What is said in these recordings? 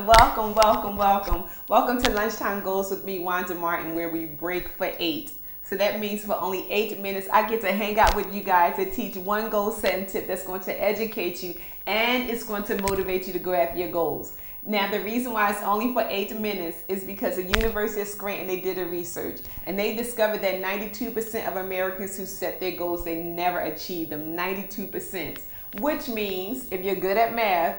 Welcome to Lunchtime Goals with me, Wanda Martin, where we break for 8. So that means for only 8 minutes, I get to hang out with you guys and teach one goal setting tip that's going to educate you and it's going to motivate you to go after your goals. Now, the reason why it's only for 8 minutes is because the University of Scranton, they did a research and they discovered that 92% of Americans who set their goals, they never achieve them. 92%, which means if you're good at math,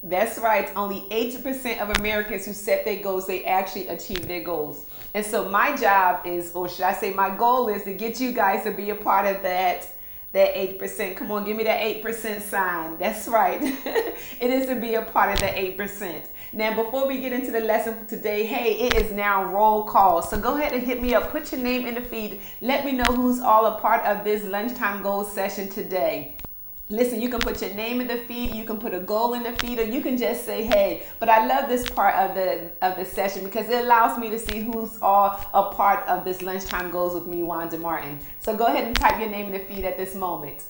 that's right, only 80% of Americans who set their goals, they actually achieve their goals. And so my job is, or should I say my goal is, to get you guys to be a part of that 8%. Come on, give me that 8% sign. That's right. It is to be a part of that 8%. Now, before we get into the lesson for today, hey, it is now roll call. So go ahead and hit me up. Put your name in the feed. Let me know who's all a part of this lunchtime goal session today. Listen, you can put your name in the feed, you can put a goal in the feed, or you can just say, hey. But I love this part of the session because it allows me to see who's all a part of this lunchtime goals with me, Wanda Martin. So go ahead and type your name in the feed at this moment.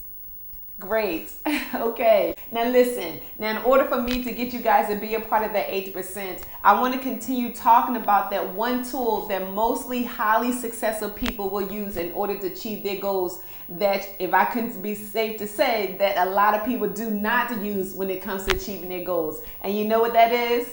Great. Okay. Now listen. Now, in order for me to get you guys to be a part of that 8%, I want to continue talking about that one tool that mostly highly successful people will use in order to achieve their goals. That, if I can be safe to say, that a lot of people do not use when it comes to achieving their goals. And you know what that is?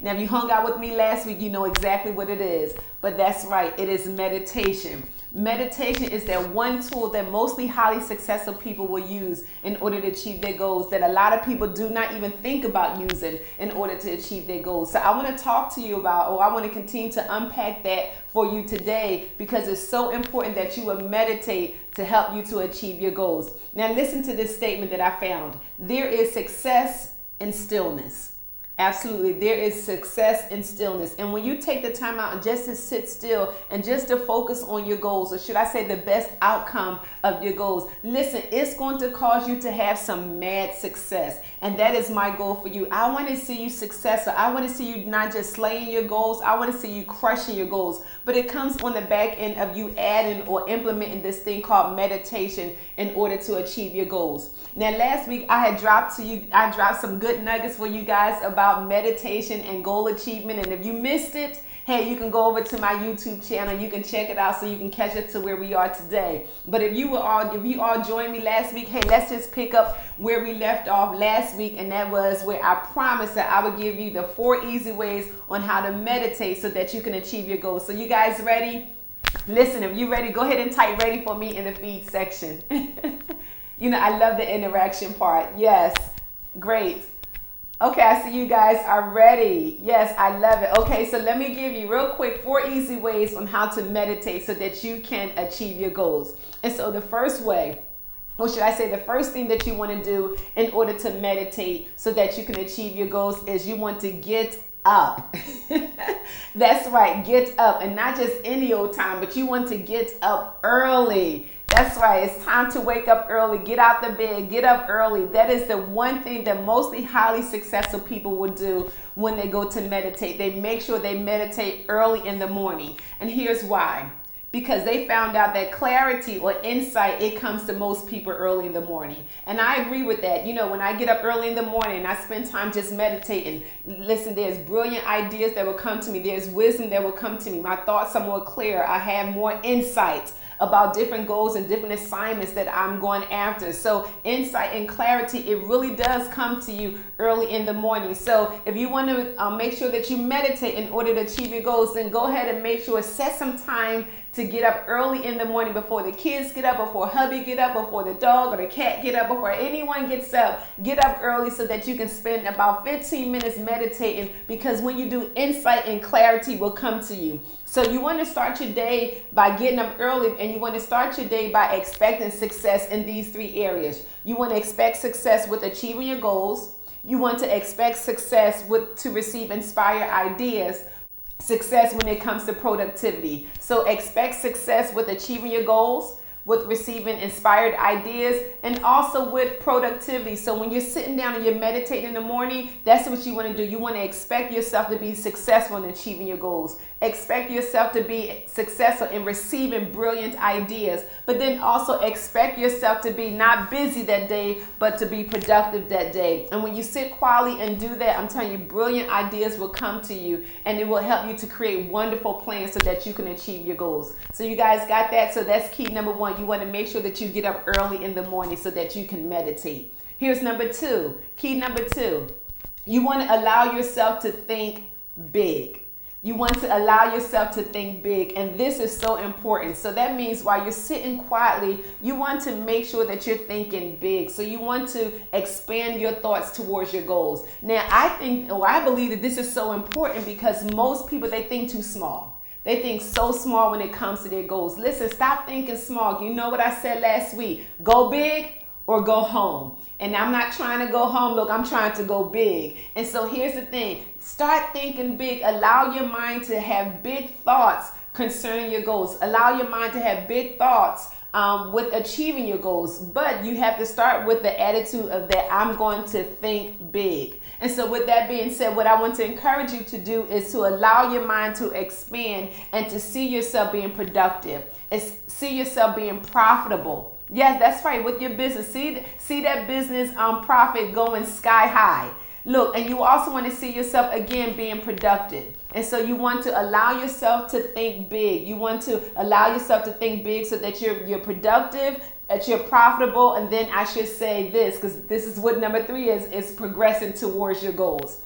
Now, if you hung out with me last week, you know exactly what it is. But that's right. It is meditation. Meditation is that one tool that mostly highly successful people will use in order to achieve their goals, that a lot of people do not even think about using in order to achieve their goals. So I want to talk to you about, or I want to continue to unpack that for you today, because it's so important that you will meditate to help you to achieve your goals. Now listen to this statement that I found. There is success in stillness. Absolutely, there is success in stillness. And when you take the time out and just to sit still and just to focus on your goals, or should I say the best outcome of your goals, listen, it's going to cause you to have some mad success. And that is my goal for you. I want to see you successful. I want to see you not just slaying your goals. I want to see you crushing your goals. But it comes on the back end of you adding or implementing this thing called meditation in order to achieve your goals. Now, last week I dropped some good nuggets for you guys about meditation and goal achievement. And if you missed it, hey, you can go over to my YouTube channel. You can check it out so you can catch it to where we are today. But if you all joined me last week, hey, let's just pick up where we left off last week. And that was where I promised that I would give you the 4 easy ways on how to meditate so that you can achieve your goals. So you guys ready? Listen, if you're ready, go ahead and type ready for me in the feed section. You know, I love the interaction part. Yes, great. Okay, I see you guys are ready. Yes, I love it. Okay, so let me give you real quick 4 easy ways on how to meditate so that you can achieve your goals. And so the first way, or should I say the first thing that you want to do in order to meditate so that you can achieve your goals is you want to get up. That's right, get up. And not just any old time, but you want to get up early. That's right. It's time to wake up early. Get out the bed. Get up early. That is the one thing that mostly highly successful people will do when they go to meditate. They make sure they meditate early in the morning. And here's why. Because they found out that clarity or insight, it comes to most people early in the morning. And I agree with that. You know, when I get up early in the morning and I spend time just meditating, listen, there's brilliant ideas that will come to me. There's wisdom that will come to me. My thoughts are more clear. I have more insight about different goals and different assignments that I'm going after. So insight and clarity, it really does come to you early in the morning. So if you want to make sure that you meditate in order to achieve your goals, then go ahead and make sure, set some time to get up early in the morning before the kids get up, before hubby get up, before the dog or the cat get up, before anyone gets up. Get up early so that you can spend about 15 minutes meditating, because when you do, insight and clarity will come to you. So you want to start your day by getting up early, and you want to start your day by expecting success in these 3 areas. You want to expect success with achieving your goals. You want to expect success to receive inspired ideas. Success when it comes to productivity. So expect success with achieving your goals, with receiving inspired ideas, and also with productivity. So when you're sitting down and you're meditating in the morning, that's what you want to do. You want to expect yourself to be successful in achieving your goals. Expect yourself to be successful in receiving brilliant ideas, but then also expect yourself to be not busy that day, but to be productive that day. And when you sit quietly and do that, I'm telling you, brilliant ideas will come to you, and it will help you to create wonderful plans so that you can achieve your goals. So you guys got that? So that's key number one. You want to make sure that you get up early in the morning so that you can meditate. Here's number two. Key number two. You want to allow yourself to think big. You want to allow yourself to think big, and this is so important. So that means while you're sitting quietly, you want to make sure that you're thinking big. So you want to expand your thoughts towards your goals. Now, I believe that this is so important because most people, they think too small. They think so small when it comes to their goals. Listen, stop thinking small. You know what I said last week? Go big or go home. And I'm not trying to go home. Look, I'm trying to go big. And so here's the thing. Start thinking big. Allow your mind to have big thoughts concerning your goals. Allow your mind to have big thoughts with achieving your goals. But you have to start with the attitude of that I'm going to think big. And so with that being said, what I want to encourage you to do is to allow your mind to expand and to see yourself being productive. See yourself being profitable. Yes, that's right. With your business, see that business profit going sky high. Look, and you also want to see yourself again being productive. And so you want to allow yourself to think big. You want to allow yourself to think big so that you're productive, that you're profitable. And then I should say this, because this is what number three is progressing towards your goals.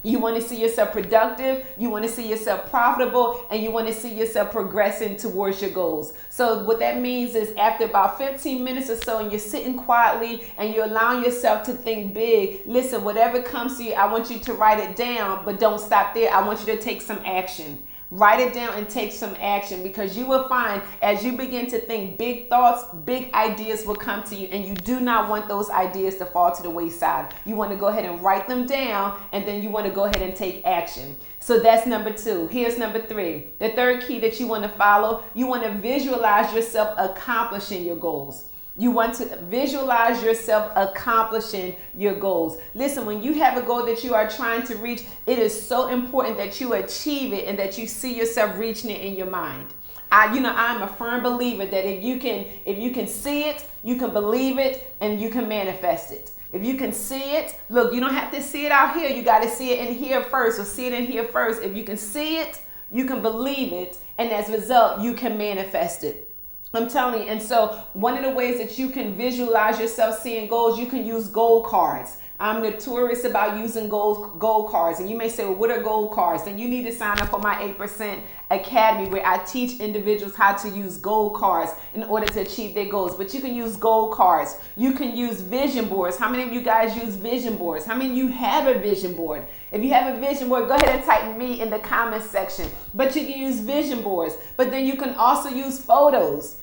You want to see yourself productive, you want to see yourself profitable, and you want to see yourself progressing towards your goals. So what that means is after about 15 minutes or so and you're sitting quietly and you're allowing yourself to think big, listen, whatever comes to you, I want you to write it down, but don't stop there. I want you to take some action. Write it down and take some action, because you will find as you begin to think big thoughts, big ideas will come to you, and you do not want those ideas to fall to the wayside. You want to go ahead and write them down, and then you want to go ahead and take action. So that's number two. Here's number three. The third key that you want to follow, you want to visualize yourself accomplishing your goals. You want to visualize yourself accomplishing your goals. Listen, when you have a goal that you are trying to reach, it is so important that you achieve it and that you see yourself reaching it in your mind. I'm a firm believer that if you can see it, you can believe it, and you can manifest it. If you can see it, look, you don't have to see it out here. You got to see it in here first, or see it in here first. If you can see it, you can believe it, and as a result, you can manifest it. I'm telling you. And so one of the ways that you can visualize yourself seeing goals, you can use goal cards. I'm notorious about using goal cards. And you may say, well, what are goal cards? Then you need to sign up for my 8% Academy, where I teach individuals how to use goal cards in order to achieve their goals. But you can use goal cards. You can use vision boards. How many of you guys use vision boards? How many of you have a vision board? If you have a vision board, go ahead and type me in the comments section. But you can use vision boards. But then you can also use photos.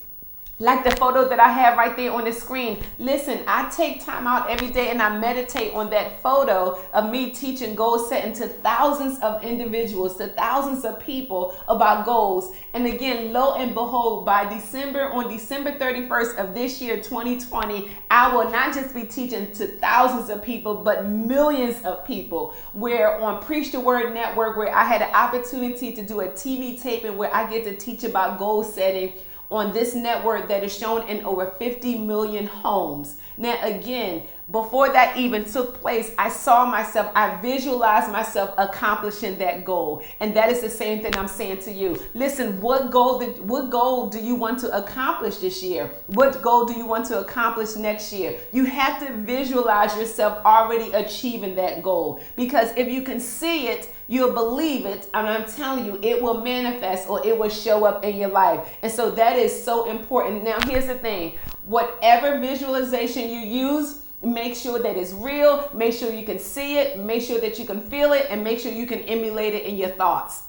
Like the photo that I have right there on the screen. Listen, I take time out every day and I meditate on that photo of me teaching goal setting to thousands of individuals, to thousands of people about goals. And again, lo and behold, on December 31st of this year, 2020, I will not just be teaching to thousands of people, but millions of people. Where on Preach the Word Network, where I had an opportunity to do a TV taping where I get to teach about goal setting on this network that is shown in over 50 million homes. Now, again, before that even took place, I visualized myself accomplishing that goal. And that is the same thing I'm saying to you. Listen, what goal do you want to accomplish this year? What goal do you want to accomplish next year? You have to visualize yourself already achieving that goal. Because if you can see it, you'll believe it, and I'm telling you, it will manifest or it will show up in your life. And so that is so important. Now, here's the thing. Whatever visualization you use, make sure that it's real. Make sure you can see it. Make sure that you can feel it, and make sure you can emulate it in your thoughts.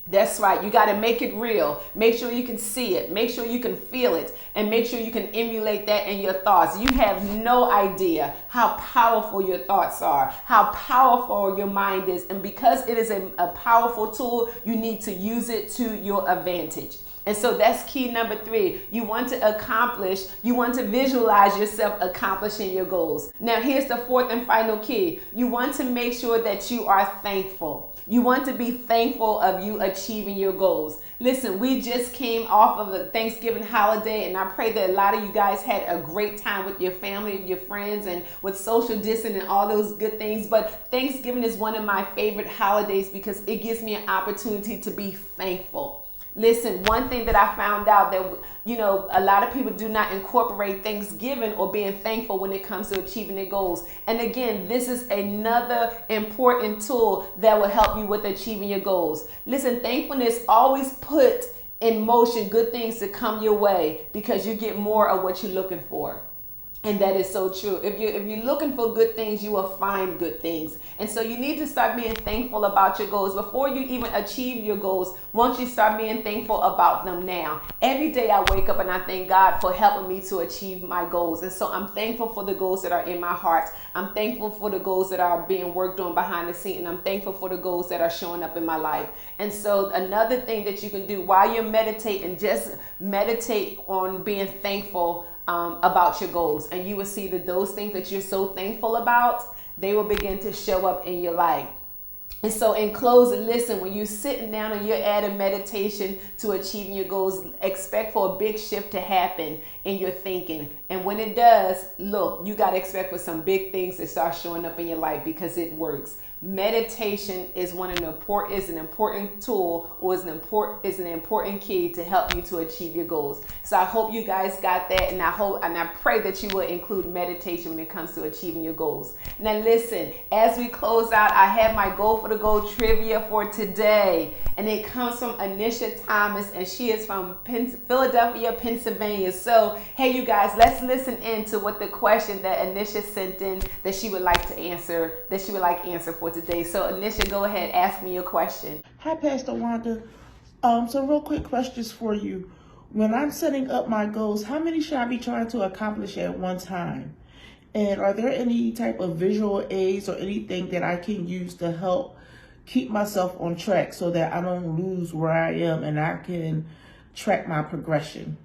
That's right. You got to make it real. Make sure you can see it. Make sure you can feel it, and make sure you can emulate that in your thoughts. You have no idea how powerful your thoughts are, how powerful your mind is. And because it is a powerful tool, you need to use it to your advantage. And so that's key number 3. You want to visualize yourself accomplishing your goals. Now, here's the 4th and final key. You want to make sure that you are thankful. You want to be thankful of you achieving your goals. Listen, we just came off of a Thanksgiving holiday, and I pray that a lot of you guys had a great time with your family, your friends, and with social distancing and all those good things. But Thanksgiving is one of my favorite holidays because it gives me an opportunity to be thankful. Listen, one thing that I found out that, a lot of people do not incorporate Thanksgiving or being thankful when it comes to achieving their goals. And again, this is another important tool that will help you with achieving your goals. Listen, thankfulness always put in motion good things to come your way because you get more of what you're looking for. And that is so true. If you're looking for good things, you will find good things. And so you need to start being thankful about your goals. Before you even achieve your goals, won't you start being thankful about them now? Every day I wake up and I thank God for helping me to achieve my goals. And so I'm thankful for the goals that are in my heart. I'm thankful for the goals that are being worked on behind the scene. And I'm thankful for the goals that are showing up in my life. And so another thing that you can do while you're meditating, just meditate on being thankful about your goals, and you will see that those things that you're so thankful about, they will begin to show up in your life. And so in closing, listen, when you're sitting down and you're adding meditation to achieving your goals, expect for a big shift to happen in your thinking. And when it does, look, you got to expect for some big things to start showing up in your life because it works. Meditation is an important tool, or is an important key to help you to achieve your goals. So I hope you guys got that, and I pray that you will include meditation when it comes to achieving your goals. Now listen, as we close out, I have my goal for the goal trivia for today, and it comes from Anisha Thomas, and she is from Philadelphia, Pennsylvania. So hey, you guys, let's listen in to what the question that Anisha sent in that she would like answer for today. So Anisha, go ahead, ask me your question. Hi, Pastor Wanda. So real quick questions for you. When I'm setting up my goals, how many should I be trying to accomplish at one time? And are there any type of visual aids or anything that I can use to help keep myself on track so that I don't lose where I am and I can track my progression?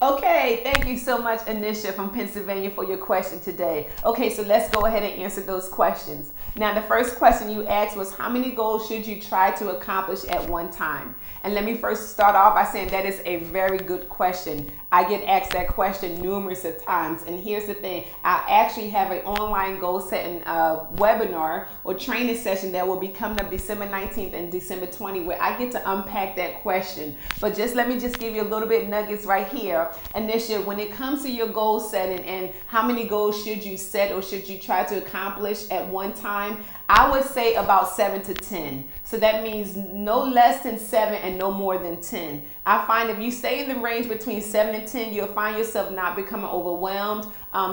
Okay, thank you so much, Anisha from Pennsylvania, for your question today. Okay, so let's go ahead and answer those questions. Now, the first question you asked was, how many goals should you try to accomplish at one time? And let me first start off by saying that is a very good question. I get asked that question numerous of times. And here's the thing. I actually have an online goal setting webinar or training session that will be coming up December 19th and December 20th, where I get to unpack that question. But let me give you a little bit nuggets right here. Anisha, when it comes to your goal setting and how many goals should you set or should you try to accomplish at one time, I would say about 7 to 10. So that means no less than 7 and no more than 10. I find if you stay in the range between 7 and 10, you'll find yourself not becoming overwhelmed.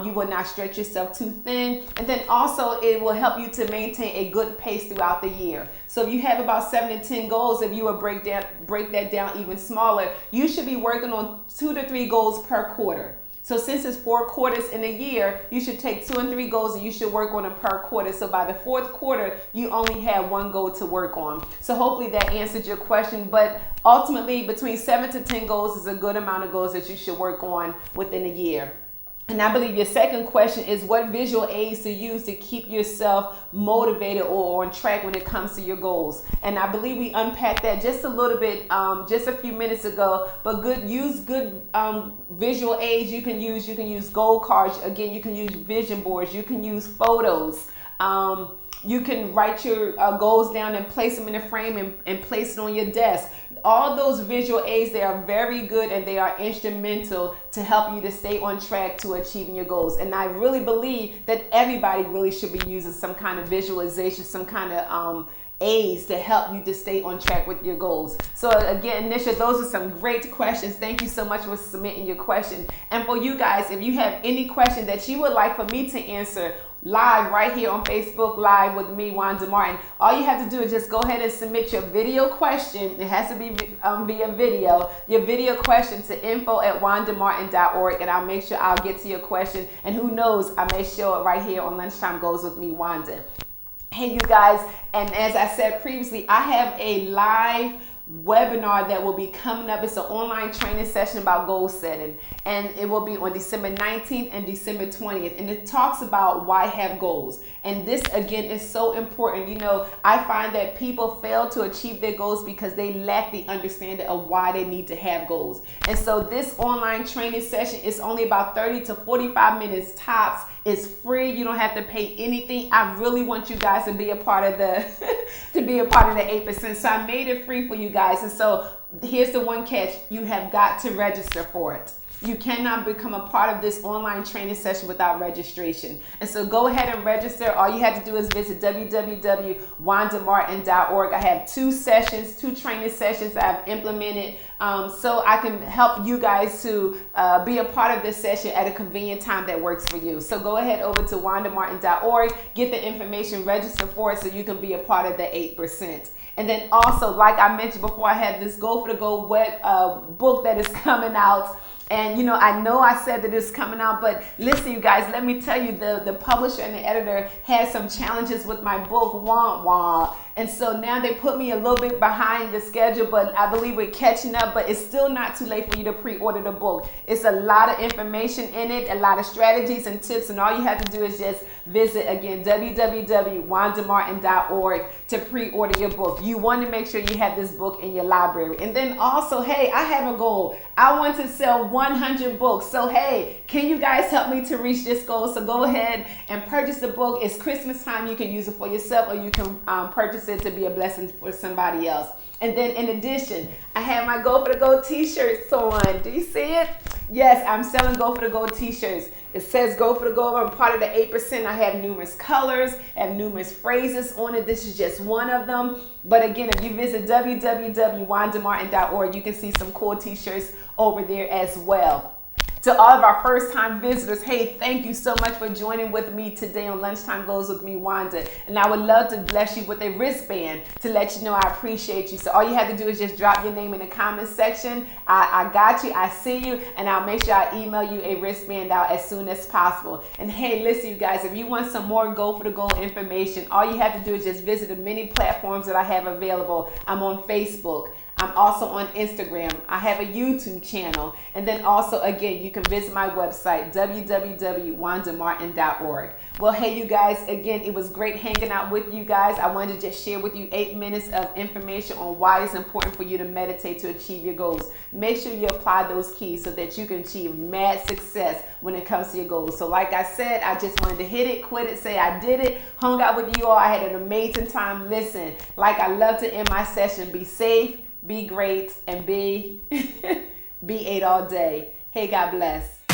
You will not stretch yourself too thin. And then also it will help you to maintain a good pace throughout the year. So if you have about 7 to 10 goals, if you will break that down even smaller, you should be working on 2 to 3 goals per quarter. So since it's 4 quarters in a year, you should take 2 and 3 goals and you should work on them per quarter. So by the 4th quarter, you only have 1 goal to work on. So hopefully that answered your question. But ultimately, between 7 to 10 goals is a good amount of goals that you should work on within a year. And I believe your second question is what visual aids to use to keep yourself motivated or on track when it comes to your goals. And I believe we unpacked that just a little bit just a few minutes ago. But use good visual aids you can use goal cards. Again, you can use vision boards. You can use photos. You can write your goals down and place them in a frame and place it on your desk. All those visual aids, they are very good and they are instrumental to help you to stay on track to achieving your goals. And I really believe that everybody really should be using some kind of visualization, some kind of aids to help you to stay on track with your goals. So again, Nisha, those are some great questions. Thank you so much for submitting your question. And for you guys, if you have any question that you would like for me to answer live right here on Facebook Live with me, Wanda Martin, all you have to do is just go ahead and submit your video question. It has to be via video. Your video question to info@wandamartin.org, and I'll make sure I'll get to your question. And who knows, I may show it right here on Lunchtime Goals with me, Wanda. Hey, you guys, and as I said previously, I have a live webinar that will be coming up. It's an online training session about goal setting, and it will be on December 19th and December 20th. And it talks about why have goals. And this again is so important. You know, I find that people fail to achieve their goals because they lack the understanding of why they need to have goals. And so this online training session is only about 30 to 45 minutes tops. It's free. You don't have to pay anything. I really want you guys to be a part of the to be a part of the 8%. So I made it free for you guys. And so here's the one catch. You have got to register for it. You cannot become a part of this online training session without registration. And so go ahead and register. All you have to do is visit www.wandamartin.org. I have 2 sessions, 2 training sessions I've implemented so I can help you guys to be a part of this session at a convenient time that works for you. So go ahead over to wandamartin.org, get the information, register for it so you can be a part of the 8%. And then also, like I mentioned before, I have this Go for the Goal book that is coming out. And, you know I said that it's coming out, but listen, you guys, let me tell you, the publisher and the editor had some challenges with my book, and so now they put me a little bit behind the schedule, but I believe we're catching up. But it's still not too late for you to pre-order the book. It's a lot of information in it, a lot of strategies and tips, and all you have to do is just visit, again, www.wandamartin.org to pre-order your book. You want to make sure you have this book in your library. And then also, hey, I have a goal. I want to sell 100 books. So, hey, can you guys help me to reach this goal? So go ahead and purchase the book. It's Christmas time. You can use it for yourself, or you can purchase it to be a blessing for somebody else. And then in addition, I have my Go for the Goal t-shirts on. Do you see it? Yes, I'm selling Go for the Goal t-shirts. It says Go for the Goal. I'm part of the 8%. I have numerous colors, I have numerous phrases on it. This is just one of them. But again, if you visit www.wandamartin.org, you can see some cool t-shirts over there as well. To all of our first-time visitors, hey, thank you so much for joining with me today on Lunchtime Goals with me, Wanda. And I would love to bless you with a wristband to let you know I appreciate you. So all you have to do is just drop your name in the comments section. I got you. I see you. And I'll make sure I email you a wristband out as soon as possible. And hey, listen, you guys, if you want some more Go for the Goal information, all you have to do is just visit the many platforms that I have available. I'm on Facebook. I'm also on Instagram. I have a YouTube channel. And then also, again, you can visit my website, www.wandamartin.org. Well, hey, you guys, again, it was great hanging out with you guys. I wanted to just share with you 8 minutes of information on why it's important for you to meditate to achieve your goals. Make sure you apply those keys so that you can achieve mad success when it comes to your goals. So like I said, I just wanted to hit it, quit it, say I did it, hung out with you all. I had an amazing time. Listen, like I love to end my session, be safe, be great, and be 8 all day. Hey, God bless.